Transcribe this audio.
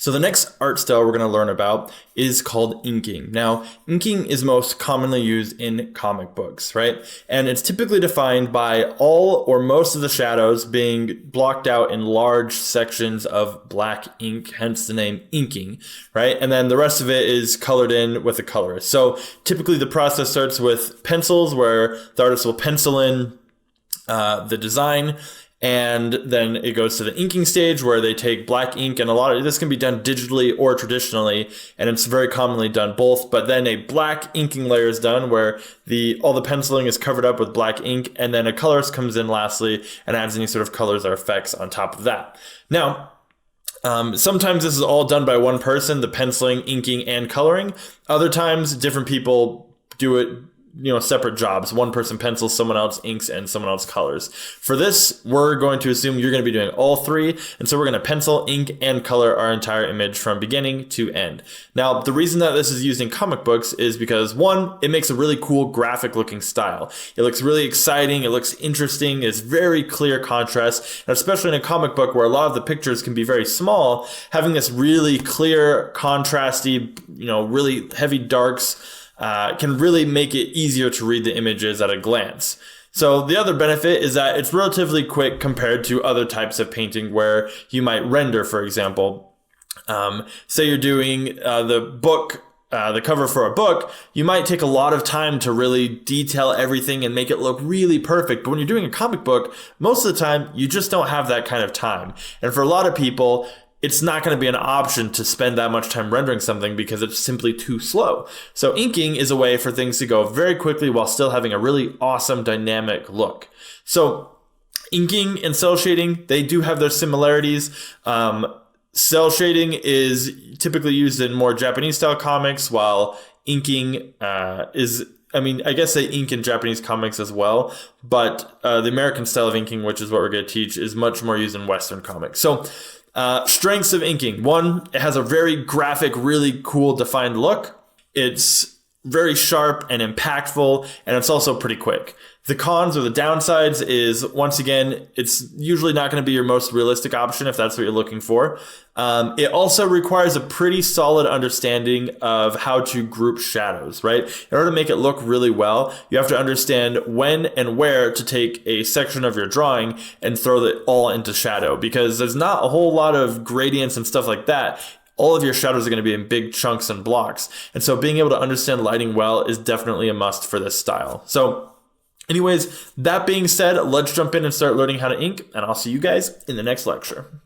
So the next art style we're going to learn about is called inking. Now, inking is most commonly used in comic books, right? And it's typically defined by all or most of the shadows being blocked out in large sections of black ink, hence the name inking, right? And then the rest of it is colored in with a colorist. So typically the process starts with pencils, where the artist will pencil in the design, and then it goes to the inking stage where they take black ink, and a lot of this can be done digitally or traditionally, and it's very commonly done both. But then a black inking layer is done where all the penciling is covered up with black ink, and then a colorist comes in lastly and adds any sort of colors or effects on top of that. Now, sometimes this is all done by one person, the penciling, inking, and coloring. Other times, different people do it, separate jobs. One person pencils, someone else inks, and someone else colors. For this, we're going to assume you're going to be doing all three. And so we're going to pencil, ink, and color our entire image from beginning to end. Now, the reason that this is used in comic books is because, one, it makes a really cool graphic looking style. It looks really exciting. It looks interesting. It's very clear contrast. And especially in a comic book where a lot of the pictures can be very small, having this really clear, contrasty, really heavy darks, can really make it easier to read the images at a glance. So the other benefit is that it's relatively quick compared to other types of painting where you might render, for example. Say you're doing the cover for a book, you might take a lot of time to really detail everything and make it look really perfect. But when you're doing a comic book, most of the time, you just don't have that kind of time. And for a lot of people, it's not going to be an option to spend that much time rendering something because it's simply too slow. So inking is a way for things to go very quickly while still having a really awesome dynamic look. So inking and cell shading, they do have their similarities. Cell shading is typically used in more Japanese style comics, while inking I guess they ink in Japanese comics as well, but the American style of inking, which is what we're going to teach, is much more used in Western comics. So strengths of inking. One, it has a very graphic, really cool defined look. It's very sharp and impactful, and it's also pretty quick. The cons or the downsides is, once again, it's usually not going to be your most realistic option if that's what you're looking for. It also requires a pretty solid understanding of how to group shadows, right? In order to make it look really well, you have to understand when and where to take a section of your drawing and throw it all into shadow, because there's not a whole lot of gradients and stuff like that. All of your shadows are going to be in big chunks and blocks. And so being able to understand lighting well is definitely a must for this style. So anyways, that being said, let's jump in and start learning how to ink, and I'll see you guys in the next lecture.